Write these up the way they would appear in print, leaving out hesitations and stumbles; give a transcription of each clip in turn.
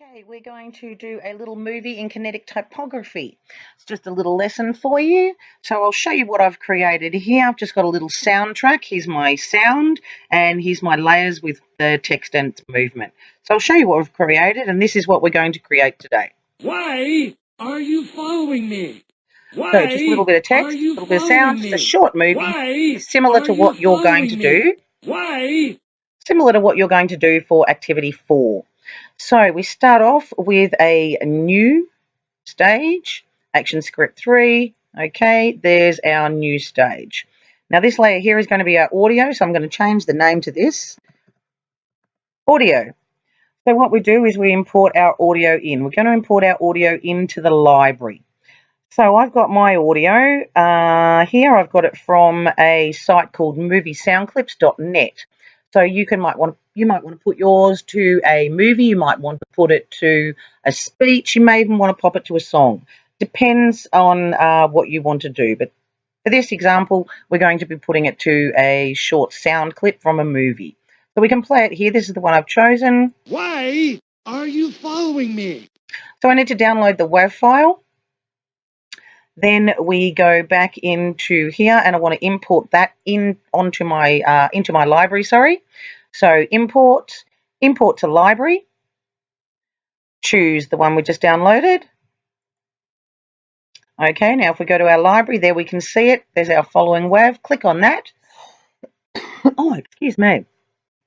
Okay, we're going to do a little movie in Kinetic Typography. It's just a little lesson for you. So I'll show you what I've created here. I've just got a little soundtrack. Here's my sound and here's my layers with the text and movement. So I'll show you what I've created, and this is what we're going to create today. Why are you following me? So just a little Why bit of are text, a you little bit of sound, following just a me? short movie, Why similar are to you what you're going to following me? do. Why? Similar to what you're going to do for activity 4. So we start off with a new stage, action script 3. Okay, there's our new stage. Now this layer here is going to be our audio, so I'm going to change the name to this, audio. So what we do is we import our audio in. We're going to import our audio into the library. So I've got my audio here. I've got it from a site called moviesoundclips.net. So you might want to put yours to a movie. You might want to put it to a speech. You may even want to pop it to a song. Depends on what you want to do. But for this example, we're going to be putting it to a short sound clip from a movie. So we can play it here. This is the one I've chosen. Why are you following me? So I need to download the WAV file. Then we go back into here, and I want to import that into my library. So import to library. Choose the one we just downloaded. Okay, now if we go to our library, there we can see it. There's our following WAV. Click on that. Oh, excuse me.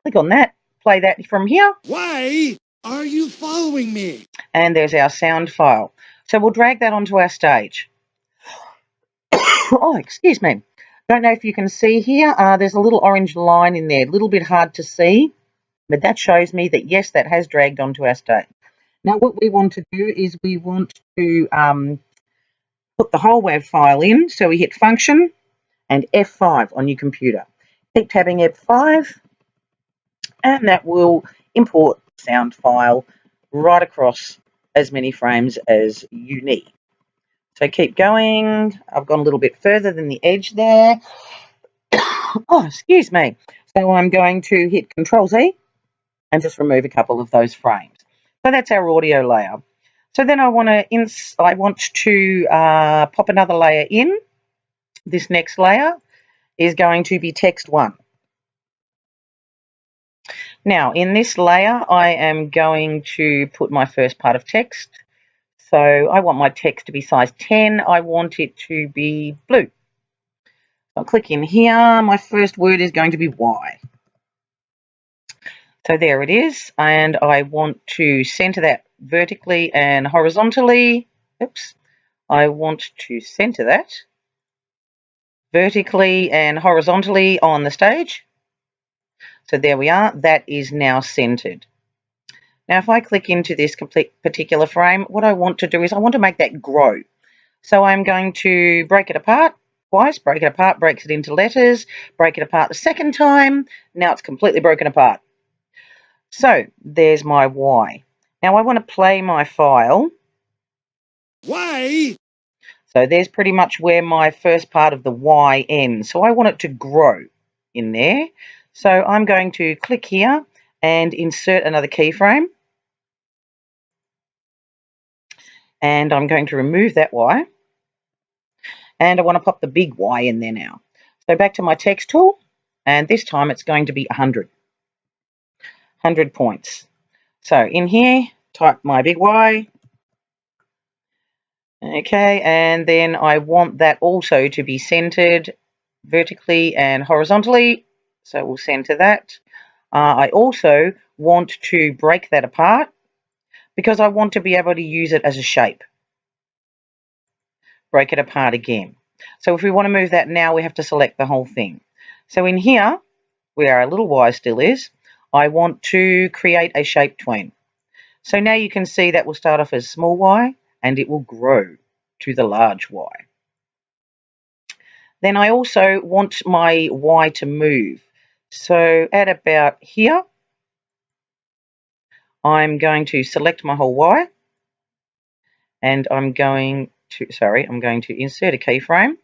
Click on that. Play that from here. Why are you following me? And there's our sound file. So we'll drag that onto our stage. Oh, excuse me. Don't know if you can see here. There's a little orange line in there. A little bit hard to see, but that shows me that, yes, that has dragged onto our stage. Now, what we want to do is we want to put the whole WAV file in. So we hit Function and F5 on your computer. Keep tabbing F5, and that will import the sound file right across as many frames as you need. So keep going. I've gone a little bit further than the edge there. Oh, excuse me. So I'm going to hit Control-Z and just remove a couple of those frames. So that's our audio layer. So then I want to pop another layer in. This next layer is going to be text 1. Now, in this layer, I am going to put my first part of text. So I want my text to be size 10. I want it to be blue. I'll click in here. My first word is going to be Y. So there it is, and I want to center that vertically and horizontally. Oops. I want to center that vertically and horizontally on the stage. So there we are. That is now centered. Now, if I click into this particular frame, what I want to do is I want to make that grow. So I'm going to break it apart twice, break it apart, breaks it into letters, break it apart the second time. Now it's completely broken apart. So there's my Y. Now I want to play my file. Why? So there's pretty much where my first part of the Y ends. So I want it to grow in there. So I'm going to click here and insert another keyframe. And I'm going to remove that Y. And I want to pop the big Y in there now. So back to my text tool. And this time it's going to be 100. 100 points. So in here, type my big Y. Okay, and then I want that also to be centered vertically and horizontally. So we'll center that. I also want to break that apart because I want to be able to use it as a shape. Break it apart again. So if we want to move that now, we have to select the whole thing. So in here, where our little Y still is, I want to create a shape tween. So now you can see that will start off as small y and it will grow to the large Y. Then I also want my Y to move. So at about here, I'm going to select my whole Y and I'm going to insert a keyframe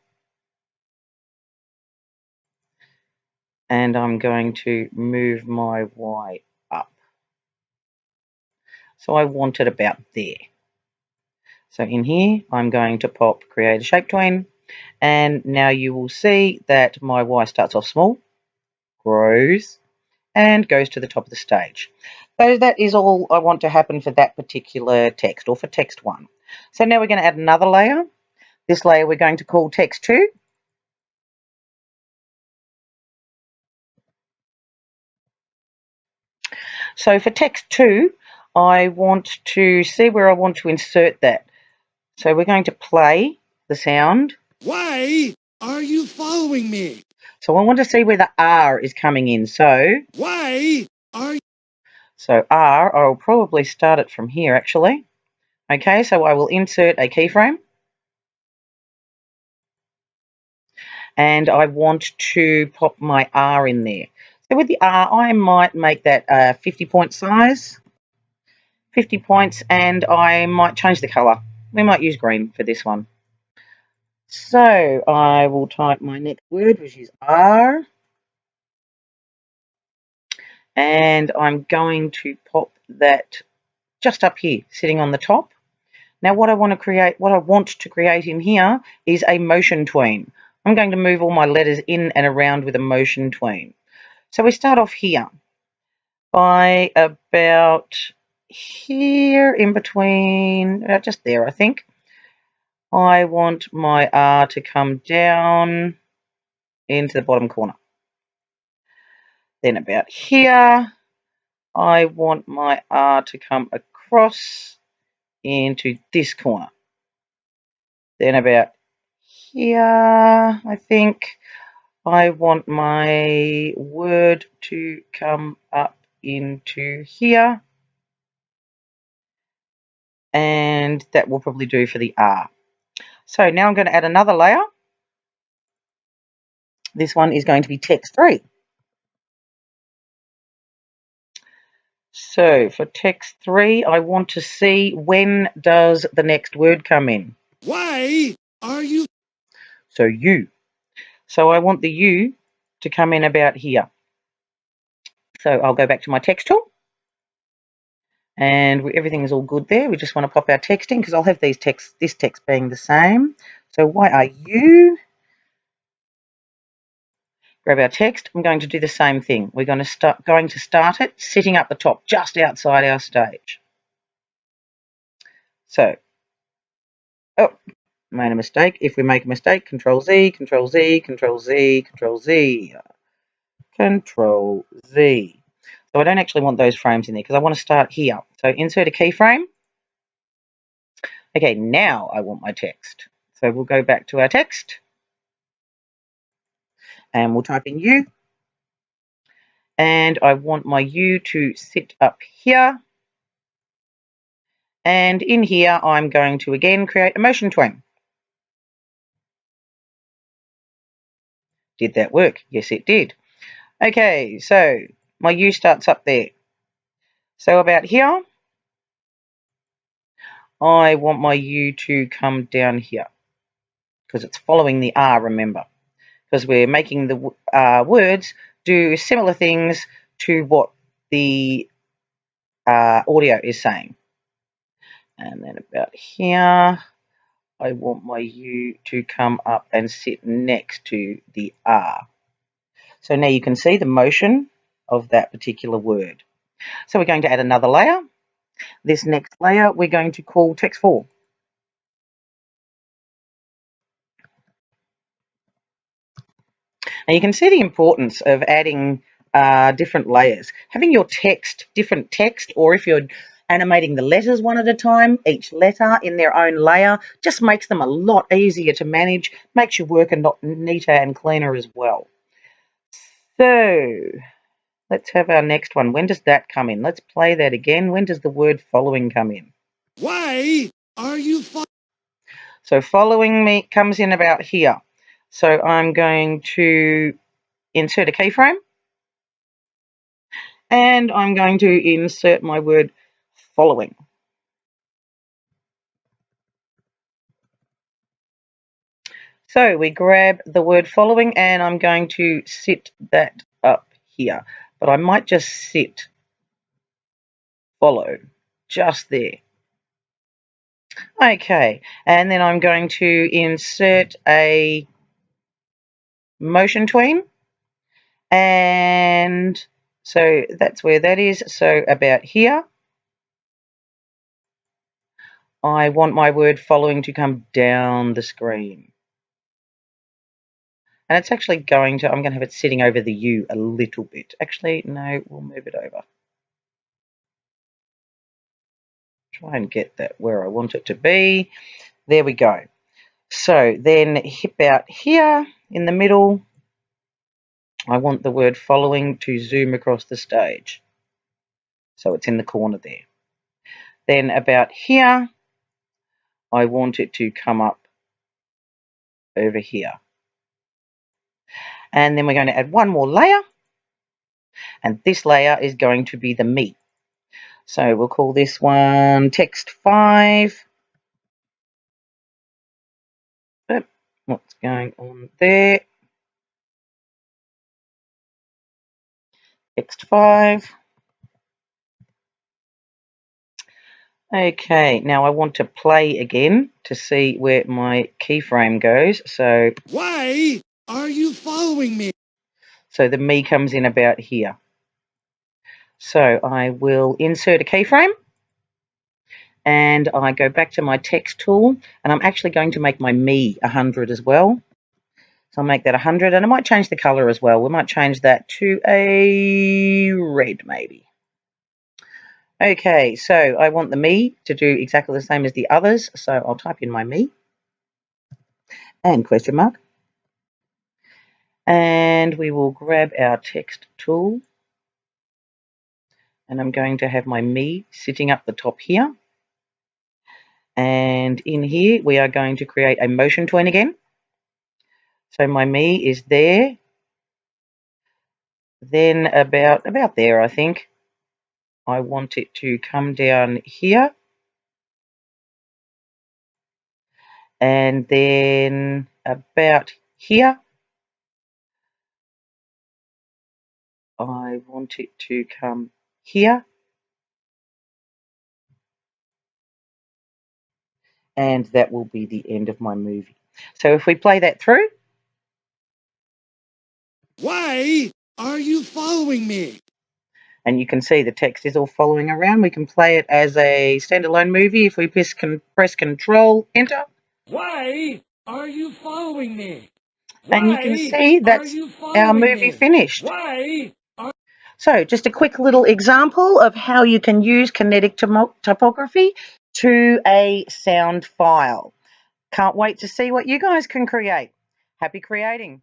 and I'm going to move my Y up. So I want it about there. So in here, I'm going to pop create a shape tween, and now you will see that my Y starts off small, grows, and goes to the top of the stage. So that is all I want to happen for that particular text, or for text 1. So now we're going to add another layer. This layer we're going to call text 2. So for text 2, I want to see where I want to insert that. So we're going to play the sound. Why are you following me? So I want to see where the R is coming in. So Why are you? So R, I'll probably start it from here actually. Okay, so I will insert a keyframe. And I want to pop my R in there. So with the R, I might make that a 50 point size. 50 points, and I might change the colour. We might use green for this one. So I will type my next word, which is R. And I'm going to pop that just up here, sitting on the top. Now what I want to create in here is a motion tween. I'm going to move all my letters in and around with a motion tween. So we start off here by about here in between, just there I think. I want my R to come down into the bottom corner. Then about here, I want my R to come across into this corner. Then about here, I think, I want my word to come up into here. And that will probably do for the R. So now I'm going to add another layer. This one is going to be text 3. So for text 3, I want to see when does the next word come in. Why are you? So U. So I want the U to come in about here. So I'll go back to my text tool. And everything is all good there. We just want to pop our text in because I'll have this text being the same. So why are you? Grab our text. I'm going to do the same thing. We're going to start it sitting up the top, just outside our stage. So, made a mistake. If we make a mistake, Control Z, Control Z, Control Z, Control Z, Control Z. So I don't actually want those frames in there because I want to start here. So insert a keyframe. Okay, now I want my text. So we'll go back to our text and we'll type in U. And I want my U to sit up here. And in here, I'm going to again create a motion tween. Did that work? Yes, it did. Okay, so my U starts up there. So about here, I want my U to come down here because it's following the R, remember, because we're making the words do similar things to what the audio is saying. And then about here, I want my U to come up and sit next to the R. So now you can see the motion of that particular word. So we're going to add another layer. This next layer we're going to call text 4. Now you can see the importance of adding different layers. Having your different text, or if you're animating the letters one at a time, each letter in their own layer, just makes them a lot easier to manage, makes your work a lot neater and cleaner as well. So let's have our next one. When does that come in? Let's play that again. When does the word following come in? Why are you following? So following me comes in about here. So I'm going to insert a keyframe. And I'm going to insert my word following. So we grab the word following and I'm going to sit that up here. But I might just sit follow. just there. Okay, and then I'm going to insert a motion tween, and so that's where that is. So about here, I want my word following to come down the screen. And it's actually I'm going to have it sitting over the U a little bit. Actually, no, we'll move it over. Try and get that where I want it to be. There we go. So then about here in the middle, I want the word following to zoom across the stage. So it's in the corner there. Then about here, I want it to come up over here. And then we're going to add one more layer. And this layer is going to be the me. So we'll call this one text 5. What's going on there? Text 5. Okay, now I want to play again to see where my keyframe goes. So Why are you following me? So the me comes in about here. So I will insert a keyframe and I go back to my text tool, and I'm actually going to make my me 100 as well. So I'll make that 100, and I might change the color as well. We might change that to a red maybe. Okay, so I want the me to do exactly the same as the others. So I'll type in my me and question mark. And we will grab our text tool. And I'm going to have my me sitting up the top here. And in here, we are going to create a motion tween again. So my me is there. Then about there, I think. I want it to come down here. And then about here, I want it to come here. And that will be the end of my movie. So if we play that through. Why are you following me? And you can see the text is all following around. We can play it as a standalone movie if we press Control Enter. Why are you following me? And you can Why see are that's you our following movie me? finished. Why? So just a quick little example of how you can use Kinetic Typography to a sound file. Can't wait to see what you guys can create. Happy creating.